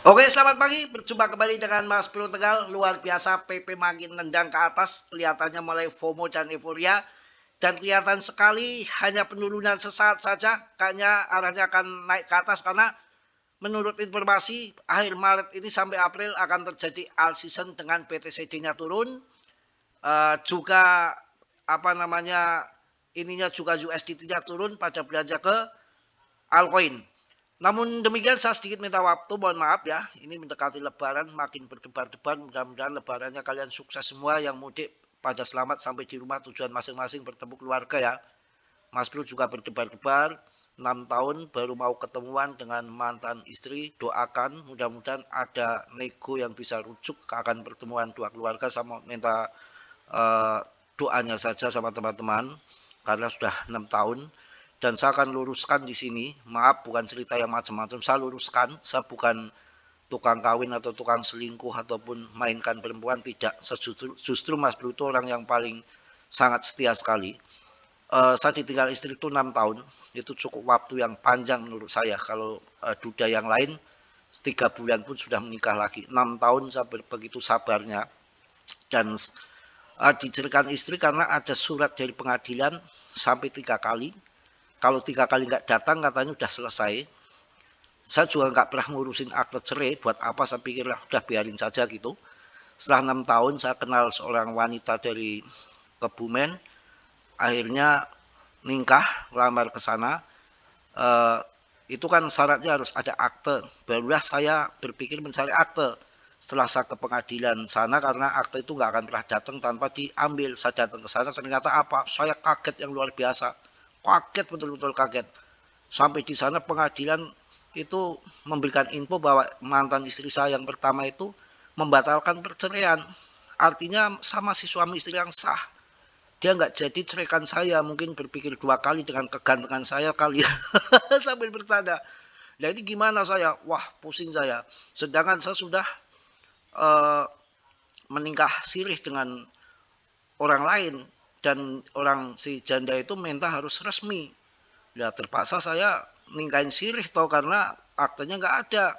Oke, selamat pagi. Berjumpa kembali dengan Mas Bro Tegal. Luar biasa, PP makin nendang ke atas. Kelihatannya mulai FOMO dan euforia. Dan kelihatan sekali hanya penurunan sesaat saja. Kayaknya arahnya akan naik ke atas karena menurut informasi akhir Maret ini sampai April akan terjadi all season dengan BTCD-nya turun. Juga apa namanya ininya juga USDT-nya turun pada belanja ke altcoin. Namun demikian saya sedikit minta waktu, mohon maaf ya. Ini mendekati lebaran, makin berdebar-debar. Mudah-mudahan lebarannya kalian sukses semua yang mudik pada selamat sampai di rumah tujuan masing-masing bertemu keluarga ya. Mas Bro juga berdebar-debar. 6 tahun baru mau ketemuan dengan mantan istri. Doakan mudah-mudahan ada nego yang bisa rujuk akan pertemuan dua keluarga. Sama minta uh, doanya saja sama teman-teman karena sudah 6 tahun. Dan saya akan luruskan di sini, maaf bukan cerita yang macam-macam, saya luruskan, saya bukan tukang kawin atau tukang selingkuh ataupun mainkan perempuan, tidak. Justru Mas Bro itu orang yang paling sangat setia sekali. Saya ditinggal istri itu 6 tahun, itu cukup waktu yang panjang menurut saya. Kalau duda yang lain 3 bulan pun sudah menikah lagi. 6 tahun saya begitu sabarnya. Dan diceritakan istri karena ada surat dari pengadilan sampai 3 kali. Kalau 3 kali nggak datang katanya udah selesai. Saya juga nggak pernah ngurusin akte cerai. Buat apa, saya pikir udah biarin saja gitu. Setelah 6 tahun saya kenal seorang wanita dari Kebumen. Akhirnya nikah, lamar ke sana. Itu kan syaratnya harus ada akte. Barulah saya berpikir mencari akte. Setelah saya ke pengadilan sana karena akte itu nggak akan pernah datang tanpa diambil. Saya datang ke sana ternyata apa? Saya kaget yang luar biasa. Kaget, betul-betul kaget. Sampai di sana pengadilan itu memberikan info bahwa mantan istri saya yang pertama itu membatalkan perceraian. Artinya sama si suami istri yang sah. Dia nggak jadi ceraikan saya, mungkin berpikir 2 kali dengan kegantengan saya kali ya. Sambil bercanda. Nah ini gimana saya? Wah pusing saya. Sedangkan saya sudah uh, menikah sirih dengan orang lain. Dan orang si janda itu minta harus resmi. Ya terpaksa saya ningkain sirih toh karena aktenya nggak ada.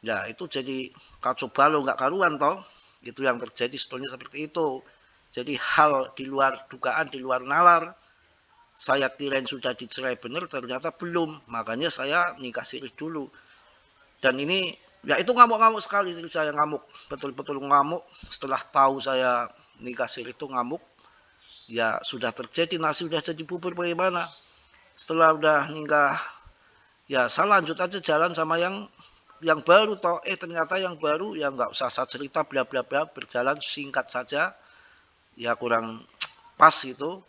Ya itu jadi kacau balau nggak karuan toh. Itu yang terjadi sebetulnya seperti itu. Jadi hal di luar dugaan, di luar nalar. Saya kirain sudah dicerai benar, ternyata belum. Makanya saya nikah sirih dulu. Dan ini ya itu ngamuk-ngamuk sekali, saya ngamuk, betul-betul ngamuk. Setelah tahu saya nikah sirih itu ngamuk. Ya sudah terjadi, nasi sudah jadi bubur bagaimana. Setelah udah nikah ya saya lanjut aja jalan sama yang baru toh. Ternyata yang baru ya nggak usah saya cerita bla bla bla, berjalan singkat saja ya kurang pas itu.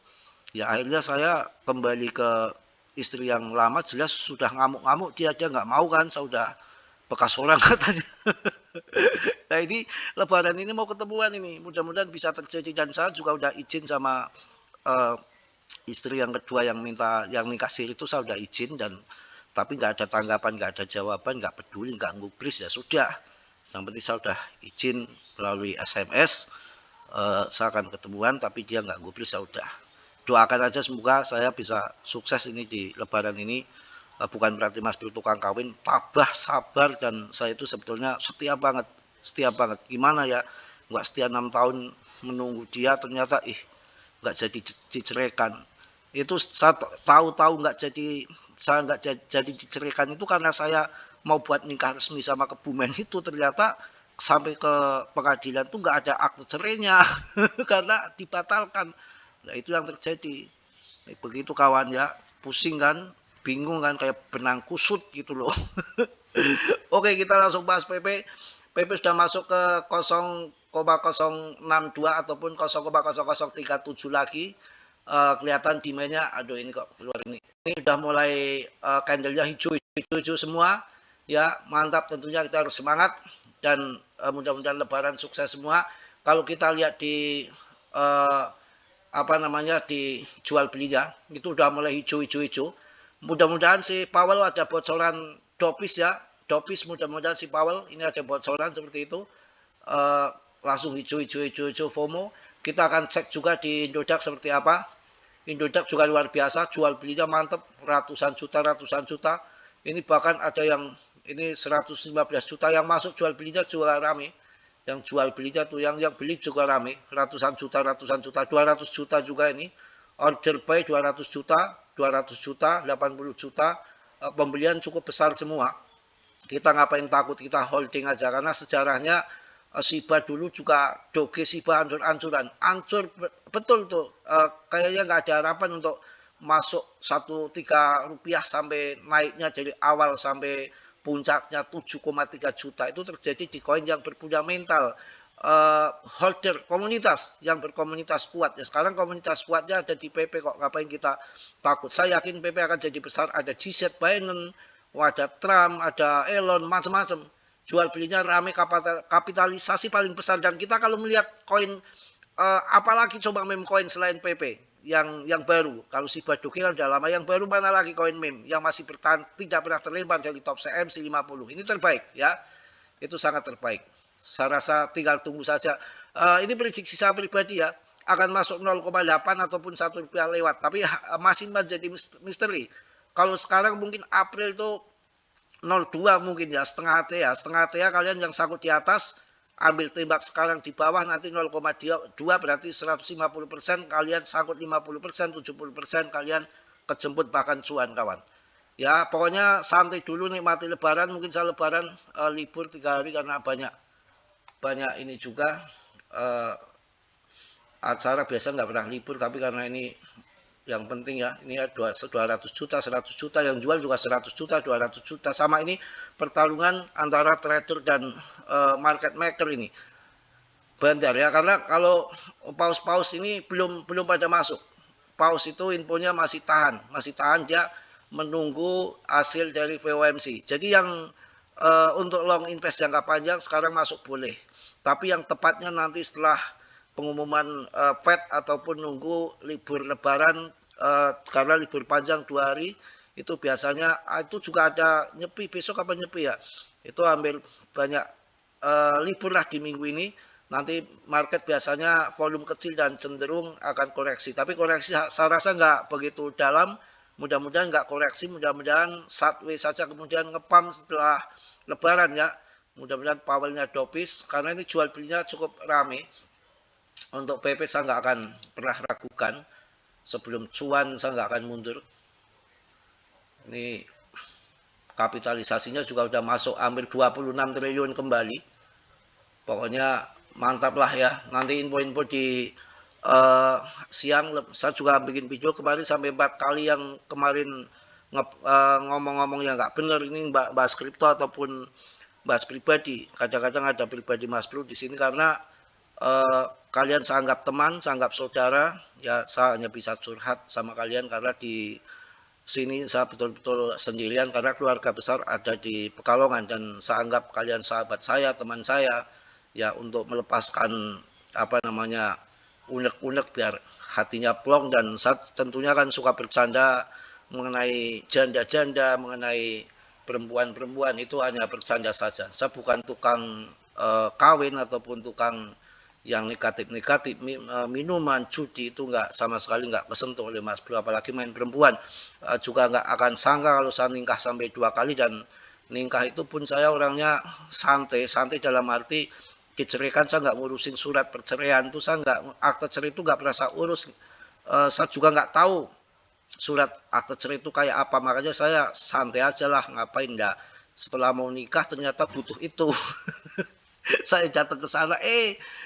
Ya akhirnya saya kembali ke istri yang lama, jelas sudah ngamuk-ngamuk, dia nggak mau kan, saya udah bekas orang katanya. Nah ini lebaran ini mau ketemuan ini, mudah-mudahan bisa terjadi. Dan saya juga udah izin sama uh, istri yang kedua yang minta yang nikah siri itu, saya udah izin. Dan tapi nggak ada tanggapan, nggak ada jawaban, nggak peduli, nggak ngubris, ya sudah. Yang penting saya udah izin melalui SMS, saya akan ketemuan, tapi dia nggak ngubris, ya udah. Doakan aja semoga saya bisa sukses ini di lebaran ini. Bukan berarti Mas Bro tukang kawin, tabah, sabar, dan saya itu sebetulnya setia banget, setia banget. Gimana ya, nggak setia 6 tahun menunggu dia, ternyata nggak jadi diceraikan. Itu saya tahu-tahu nggak jadi, saya nggak jadi diceraikan itu karena saya mau buat nikah resmi sama Kebumen itu, ternyata sampai ke pengadilan tuh nggak ada akte cerainya karena dibatalkan. Nah itu yang terjadi. Begitu kawan ya, pusing kan, bingung kan, kayak benang kusut gitu loh. Oke, kita langsung bahas PP. PP sudah masuk ke 0,062 ataupun 0,0037 lagi. Kelihatan demandnya, aduh ini kok keluar ini. Ini udah mulai candlenya hijau semua. Ya mantap, tentunya kita harus semangat. Dan mudah-mudahan lebaran sukses semua. Kalau kita lihat di di jual belinya itu udah mulai hijau. Mudah-mudahan si Powell ada bocoran dopis ya, dopis, mudah-mudahan si Powell ini ada bocoran seperti itu. Langsung hijau FOMO. Kita akan cek juga di Indodax seperti apa. Indodax juga luar biasa, jual belinya mantep, ratusan juta. Ini bahkan ada yang ini 115 juta yang masuk jual belinya juga rame. Yang jual belinya tuh yang beli juga rame, ratusan juta, 200 juta juga ini. Order buy 200 juta, 200 juta, 80 juta. Pembelian cukup besar semua. Kita ngapain takut, kita holding aja karena sejarahnya Shiba dulu juga doge Shiba hancur-hancuran, hancur betul tuh. Kayaknya nggak ada harapan untuk masuk 1,3 rupiah sampai naiknya dari awal sampai puncaknya 7,3 juta. Itu terjadi di koin yang berfundamental, holder komunitas yang berkomunitas kuat. Ya sekarang komunitas kuatnya ada di PP kok, ngapain kita takut. Saya yakin PP akan jadi besar, ada GZ Binance, ada Trump, ada Elon, macam-macam. Jual belinya rame, kapitalisasi paling besar. Dan kita kalau melihat koin, apalagi coba meme koin selain PP yang baru. Kalau Shiba Doge kan udah lama, yang baru mana lagi koin meme yang masih bertahan, tidak pernah terlempar dari top CMC 50. Ini terbaik ya. Itu sangat terbaik. Saya rasa tinggal tunggu saja. Ini prediksi saya pribadi ya, akan masuk 0,8 ataupun 1 rupiah lewat. Tapi masih menjadi misteri. Kalau sekarang mungkin April itu 0,2 mungkin ya, setengah TA. Setengah TA kalian yang sangkut di atas, ambil tembak sekarang di bawah, nanti 0,2 berarti 150%, kalian sangkut 50%, 70%, kalian kejemput bahkan cuan kawan. Ya pokoknya santai dulu, nikmati lebaran. Mungkin saya lebaran libur 3 hari karena banyak ini juga acara. Biasa nggak pernah libur, tapi karena ini yang penting ya, ini ya 200 juta, 100 juta, yang jual juga 100 juta, 200 juta. Sama ini pertarungan antara trader dan market maker ini. Bandar ya, karena kalau paus-paus ini belum pada masuk. Paus itu infonya masih tahan dia menunggu hasil dari FOMC. Jadi yang untuk long invest jangka panjang sekarang masuk boleh. Tapi yang tepatnya nanti setelah pengumuman Fed ataupun nunggu libur lebaran, karena libur panjang 2 hari itu biasanya itu juga ada nyepi. Besok apa nyepi ya, itu ambil banyak libur lah di minggu ini. Nanti market biasanya volume kecil dan cenderung akan koreksi, tapi koreksi saya rasa nggak begitu dalam. Mudah-mudahan nggak koreksi, mudah-mudahan sideways saja kemudian ngepam setelah lebaran ya. Mudah-mudahan powernya dopis karena ini jual belinya cukup rame. Untuk PP saya nggak akan pernah ragukan, sebelum cuan saya nggak akan mundur. Ini kapitalisasinya juga udah masuk hampir 26 triliun kembali. Pokoknya mantap lah ya. Nanti info-info di siang saya juga bikin video kemarin sampai 4 kali yang kemarin ngomong-ngomong yang nggak benar. Ini bahas kripto ataupun bahas pribadi. Kadang-kadang ada pribadi Mas Bro di sini karena kalian saya anggap teman, saya anggap saudara, ya saya hanya bisa curhat sama kalian karena di sini saya betul-betul sendirian karena keluarga besar ada di Pekalongan dan saya anggap kalian sahabat saya, teman saya, ya untuk melepaskan apa namanya unek-unek biar hatinya plong. Dan saya tentunya kan suka bercanda mengenai janda-janda, mengenai perempuan-perempuan, itu hanya bercanda saja. Saya bukan tukang kawin ataupun tukang yang negatif-negatif. Minuman, judi itu nggak, sama sekali nggak kesentuh oleh Mas Bro, apalagi main perempuan. Juga nggak akan sangka kalau saya nikah sampai 2 kali, dan nikah itu pun saya orangnya santai dalam arti diceraikan saya nggak ngurusin surat perceraian, itu saya nggak, akte cerai itu nggak pernah saya urus. Saya juga nggak tahu surat akte cerai itu kayak apa, makanya saya santai aja lah, ngapain nggak. Setelah mau nikah ternyata butuh itu. Saya datang ke sana,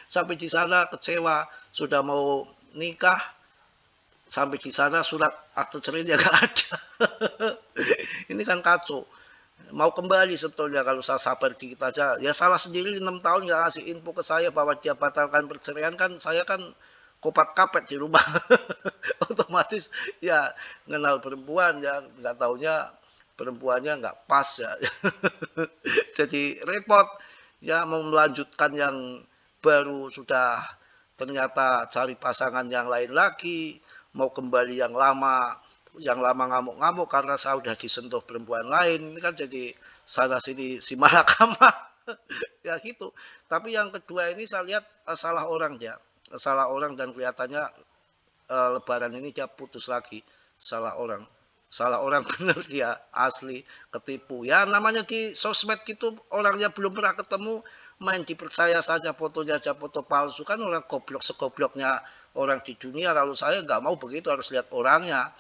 sampai di sana kecewa. Sudah mau nikah, sampai di sana surat akte cerainya nggak ada. Ini kan kacau. Mau kembali sebetulnya kalau saya sabar dikit aja. Ya salah sendiri, 6 tahun nggak ngasih info ke saya bahwa dia batalkan perceraian, kan saya kan kopat kapet di rumah. Otomatis ya kenal perempuan ya, nggak taunya perempuannya nggak pas ya. Jadi repot. Ya mau melanjutkan yang baru sudah ternyata cari pasangan yang lain lagi, mau kembali yang lama ngamuk-ngamuk karena saya udah disentuh perempuan lain. Ini kan jadi sana sini si malakama. Ya gitu. Tapi yang kedua ini saya lihat salah orang dan kelihatannya lebaran ini dia putus lagi, salah orang. salah orang bener dia asli ketipu. Ya namanya di sosmed gitu orangnya belum pernah ketemu main dipercaya saja fotonya aja foto palsu kan orang goblok segobloknya orang di dunia kalau saya nggak mau begitu harus lihat orangnya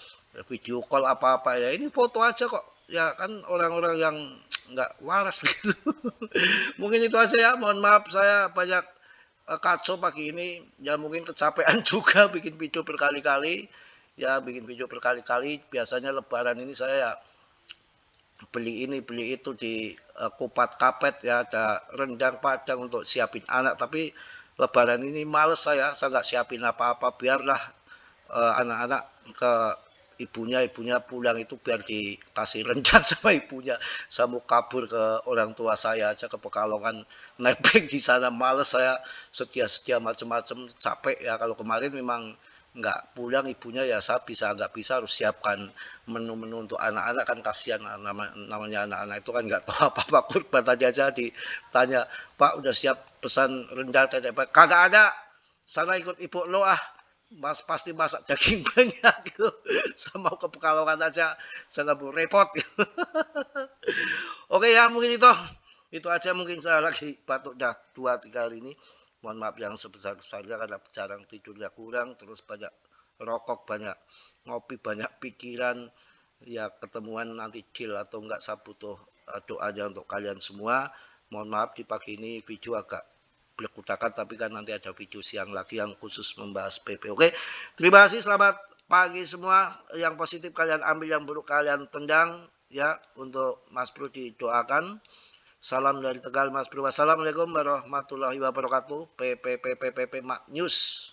video call apa-apa ya ini foto aja kok ya kan orang-orang yang nggak waras begitu. Mungkin itu aja ya mohon maaf saya banyak kacau pagi ini ya mungkin kecapean juga bikin video berkali-kali ya bikin video berkali-kali biasanya lebaran ini saya ya beli ini beli itu di kupat kapet ya ada rendang padang untuk siapin anak tapi lebaran ini males saya nggak siapin apa-apa biarlah anak-anak ke ibunya pulang itu biar dikasih rendang sama ibunya saya mau kabur ke orang tua saya aja ke Pekalongan nebeng di sana males saya sedia-sedia macam-macam capek ya kalau kemarin memang nggak pulang ibunya ya saya bisa nggak bisa harus siapkan menu-menu untuk anak-anak kan kasihan namanya anak-anak itu kan nggak tahu apa-apa kurban tadi aja ditanya Pak udah siap pesan rendang kagak ada sana ikut ibu lo ah Mas pasti masak daging banyak gitu. Sama ke Pekalongan aja, saya nggak mau repot. Oke ya mungkin itu. Itu aja mungkin saya lagi batuk dah 2-3 hari ini. Mohon maaf yang sebesar-besarnya karena jarang tidurnya kurang, terus banyak rokok, banyak ngopi, banyak pikiran. Ya ketemuan nanti deal atau enggak saya butuh doanya untuk kalian semua. Mohon maaf di pagi ini video agak belekutakan tapi kan nanti ada video siang lagi yang khusus membahas PP. Oke, terima kasih. Selamat pagi semua. Yang positif kalian ambil, yang buruk kalian tendang. Ya, untuk Mas Bro didoakan. Salam dari Tegal Mas Bro. Wassalamualaikum warahmatullahi wabarakatuh. PP Mak News.